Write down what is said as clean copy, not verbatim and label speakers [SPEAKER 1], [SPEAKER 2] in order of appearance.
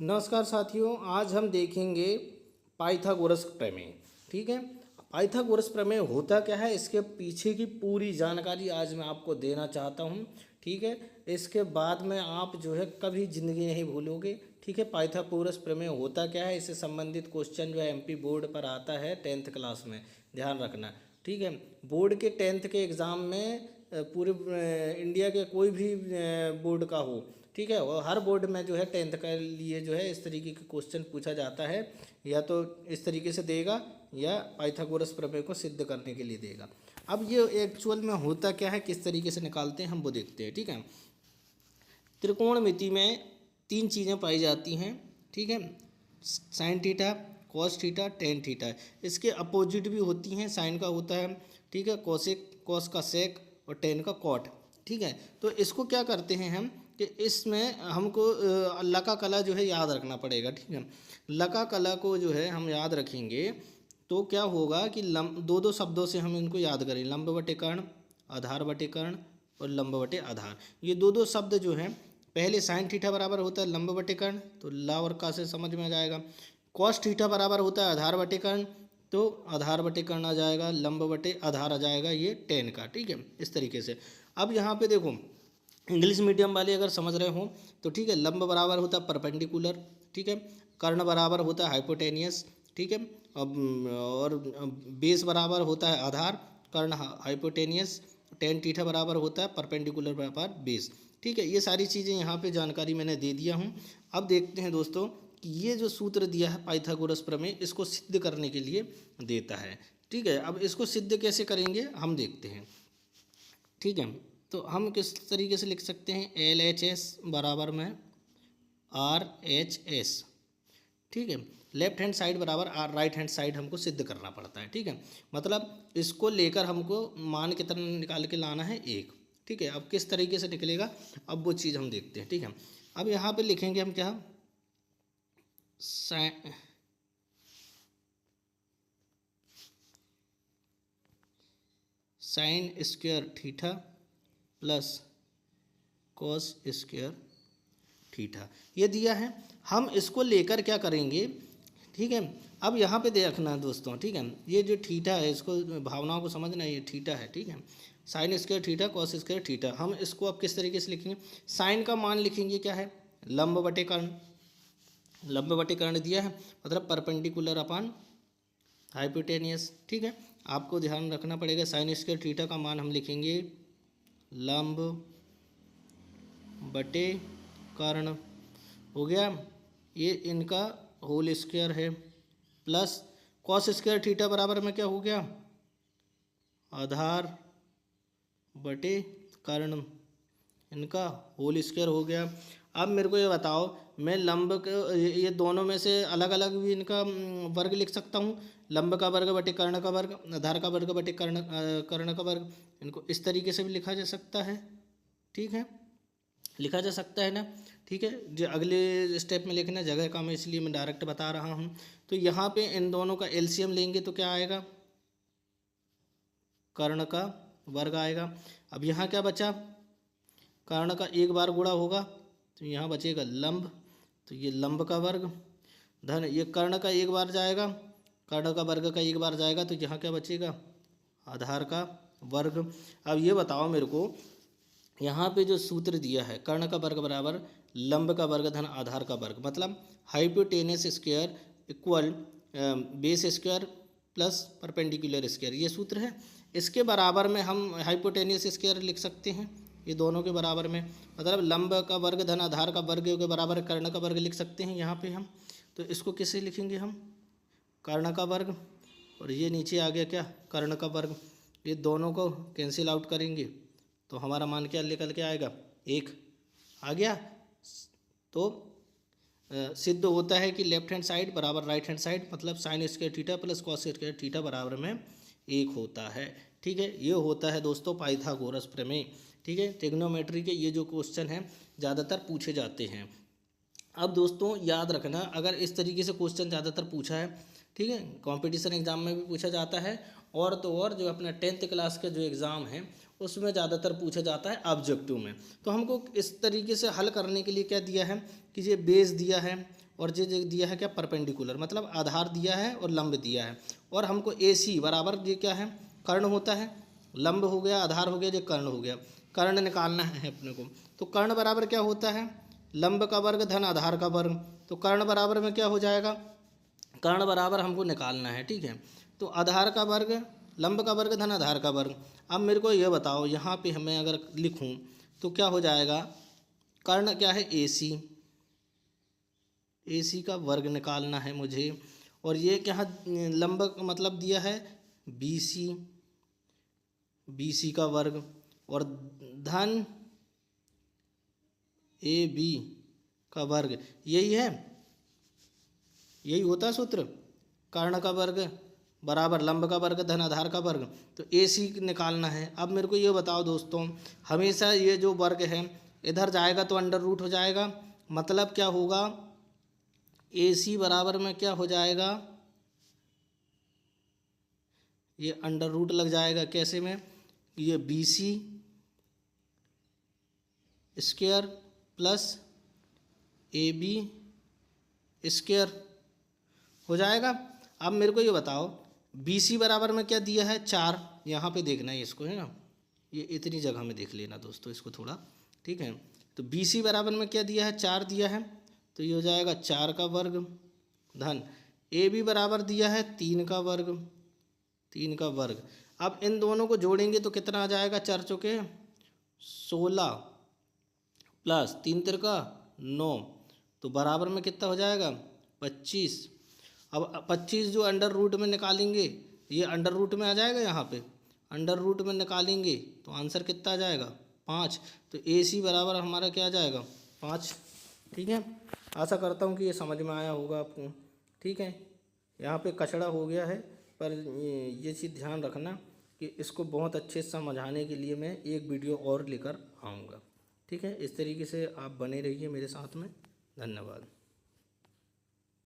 [SPEAKER 1] नमस्कार साथियों, आज हम देखेंगे पाइथागोरस प्रमेय। ठीक है, पाइथागोरस प्रमेय होता क्या है, इसके पीछे की पूरी जानकारी आज मैं आपको देना चाहता हूँ। ठीक है, इसके बाद में आप जो है कभी ज़िंदगी नहीं भूलोगे। ठीक है, पाइथागोरस प्रमेय होता क्या है, इससे संबंधित क्वेश्चन जो है एमपी बोर्ड पर आता है 10th क्लास में, ध्यान रखना। ठीक है, बोर्ड के 10th के एग्ज़ाम में पूरे इंडिया के कोई भी बोर्ड का हो, ठीक है, और हर बोर्ड में जो है 10th के लिए जो है इस तरीके के क्वेश्चन पूछा जाता है। या तो इस तरीके से देगा या पाइथागोरस प्रमेय को सिद्ध करने के लिए देगा। अब ये एक्चुअल में होता क्या है, किस तरीके से निकालते हैं हम वो देखते हैं। ठीक है, त्रिकोणमिति में तीन चीज़ें पाई जाती हैं। ठीक है, sine theta, cos theta, tan theta. इसके अपोजिट भी होती हैं, साइन का होता है, ठीक है, कोसेक, कॉस का सेक और टेन का कॉट। ठीक है, तो इसको क्या करते हैं हम कि इसमें हमको लका कला जो है याद रखना पड़ेगा। ठीक है, लका कला को जो है हम याद रखेंगे तो क्या होगा कि दो दो शब्दों से हम इनको याद करें, लंब बटे कर्ण, आधार बटे कर्ण और लंब बटे आधार। ये दो दो शब्द जो हैं, पहले साइन थीटा बराबर होता है लंब बटे कर्ण, तो ला और का से समझ में आ जाएगा। कॉस थीटा बराबर होता है आधार बटे कर्ण, तो आधार बटे कर्ण आ जाएगा, लंब बटे आधार आ जाएगा ये टेन का। ठीक है, इस तरीके से। अब यहाँ पे देखो, इंग्लिश मीडियम वाले अगर समझ रहे हो तो ठीक है, लंब बराबर होता है परपेंडिकुलर, ठीक है, कर्ण बराबर होता है हाइपोटेनियस, ठीक है, अब और बेस बराबर होता है आधार, कर्ण हाइपोटेनियस, टेन थीटा बराबर होता है परपेंडिकुलर बराबर बेस। ठीक है, ये सारी चीज़ें यहाँ पे जानकारी मैंने दे दिया हूँ। अब देखते हैं दोस्तों कि ये जो सूत्र दिया है पाइथागोरस प्रमेय, इसको सिद्ध करने के लिए देता है। ठीक है, अब इसको सिद्ध कैसे करेंगे हम देखते हैं। ठीक है, तो हम किस तरीके से लिख सकते हैं, एल एच एस बराबर में आर एच एस। ठीक है, लेफ्ट हैंड साइड बराबर आर राइट हैंड साइड हमको सिद्ध करना पड़ता है। ठीक है, मतलब इसको लेकर हमको मान कितना निकाल के लाना है, एक। ठीक है, अब किस तरीके से निकलेगा, अब वो चीज़ हम देखते हैं। ठीक है, अब यहाँ पे लिखेंगे हम क्या, sine square theta plus cos square theta, ये दिया है। हम इसको लेकर क्या करेंगे, ठीक है, अब यहाँ पे देखना दोस्तों। ठीक है, ये जो थीटा है, इसको भावनाओं को समझना, ये थीटा है। ठीक है, sine square theta, cos square theta. हम इसको अब किस तरीके से लिखेंगे, साइन का मान लिखेंगे क्या है, लंब बटे कर्ण। लंब बटे कर्ण दिया है, मतलब परपेंडिकुलर अपान हाइपोटेनियस। ठीक है, आपको ध्यान रखना पड़ेगा, साइन स्क्वायर थीटा का मान हम लिखेंगे लंब बटे कर्ण, हो गया, ये इनका होल स्क्वायर है, प्लस कॉस स्क्वायर थीटा बराबर में क्या हो गया, आधार बटे कर्ण, इनका होल स्क्वायर हो गया। अब मेरे को ये बताओ, मैं लंब के ये दोनों में से अलग अलग भी इनका वर्ग लिख सकता हूँ, लंब का वर्ग बटे कर्ण का वर्ग, आधार का वर्ग बटे कर्ण का वर्ग। इनको इस तरीके से भी लिखा जा सकता है। ठीक है, लिखा जा सकता है ना। ठीक है, जो अगले स्टेप में लिखना जगह का, मैं इसलिए मैं डायरेक्ट बता रहा हूँ। तो यहाँ पे इन दोनों का एलसीएम लेंगे तो क्या आएगा, कर्ण का वर्ग आएगा। अब यहाँ क्या बचा, कर्ण का एक बार गुणा होगा तो यहाँ बचेगा लंब, तो ये लंब का वर्ग धन ये कर्ण का एक बार जाएगा, कर्ण का वर्ग का एक बार जाएगा, तो यहाँ क्या बचेगा, आधार का वर्ग। अब ये बताओ मेरे को, यहाँ पे जो सूत्र दिया है, कर्ण का वर्ग बराबर लंब का वर्ग धन आधार का वर्ग, मतलब hypotenuse square equal base square plus perpendicular square, ये सूत्र है। इसके बराबर में हम हाइपोटेनस स्क्वायर लिख सकते हैं, ये दोनों के बराबर में, मतलब लंब का वर्ग धन आधार का वर्ग के बराबर कर्ण का वर्ग लिख सकते हैं यहाँ पे हम। तो इसको कैसे लिखेंगे हम, कर्ण का वर्ग, और ये नीचे आ गया क्या, कर्ण का वर्ग, ये दोनों को कैंसिल आउट करेंगे तो हमारा मान क्या निकल के आएगा, एक आ गया। तो सिद्ध होता है कि लेफ्ट हैंड साइड बराबर राइट हैंड साइड, मतलब sine square theta plus cos square theta बराबर में एक होता है। ठीक है, ये होता है दोस्तों पाइथागोरस प्रमेय। ठीक है, ट्रिग्नोमेट्री के ये जो क्वेश्चन हैं ज़्यादातर पूछे जाते हैं। अब दोस्तों याद रखना, अगर इस तरीके से क्वेश्चन ज़्यादातर पूछा है, ठीक है, कंपटीशन एग्ज़ाम में भी पूछा जाता है, और तो और जो अपना 10th क्लास का जो एग्ज़ाम है उसमें ज़्यादातर पूछा जाता है ऑब्जेक्टिव में। तो हमको इस तरीके से हल करने के लिए क्या दिया है कि ये बेस दिया है और ये दिया है क्या परपेंडिकुलर, मतलब आधार दिया है और लंब दिया है। और हमको ए सी बराबर ये क्या है कर्ण होता है, लंब हो गया आधार हो गया, ये कर्ण हो गया, कर्ण निकालना है अपने को। तो कर्ण बराबर क्या होता है लंब का वर्ग धन आधार का वर्ग। तो कर्ण बराबर में क्या हो जाएगा, कर्ण बराबर हमको निकालना है, ठीक है। तो आधार का वर्ग लंब का वर्ग धन आधार का वर्ग। अब मेरे को ये बताओ यहाँ पे हमें अगर लिखूँ तो क्या हो जाएगा, कर्ण क्या है ए सी का वर्ग निकालना है मुझे। और ये क्या है लंब मतलब दिया है बी सी का वर्ग और धन ए बी का वर्ग, यही है, यही होता है सूत्र। कर्ण का वर्ग बराबर लंब का वर्ग धन आधार का वर्ग। तो ए सी निकालना है। अब मेरे को ये बताओ दोस्तों, हमेशा ये जो वर्ग है इधर जाएगा तो अंडर रूट हो जाएगा, मतलब क्या होगा ए सी बराबर में क्या हो जाएगा, ये अंडर रूट लग जाएगा कैसे में, ये B C square plus A B square हो जाएगा। अब मेरे को ये बताओ बी सी बराबर में क्या दिया है 4, यहाँ पे देखना है इसको, है ना, ये इतनी जगह में देख लेना दोस्तों इसको थोड़ा, ठीक है। तो बी सी बराबर में क्या दिया है 4 दिया है, तो ये हो जाएगा 4 का वर्ग धन ए बी बराबर दिया है 3 का वर्ग। अब इन दोनों को जोड़ेंगे तो कितना आ जाएगा, 4 चौके 16 प्लस 3 तिरका 9, तो बराबर में कितना हो जाएगा 25। अब 25 जो अंडर रूट में निकालेंगे ये अंडर रूट में आ जाएगा, यहाँ पे अंडर रूट में निकालेंगे तो आंसर कितना आ जाएगा 5। तो ए सी बराबर हमारा क्या आ जाएगा 5, ठीक है। आशा करता हूँ कि ये समझ में आया होगा आपको, ठीक है। यहाँ पे कचड़ा हो गया है, पर ये चीज़ ध्यान रखना कि इसको बहुत अच्छे से समझाने के लिए मैं एक वीडियो और लेकर आऊँगा, ठीक है। इस तरीके से आप बने रहिए मेरे साथ में। धन्यवाद।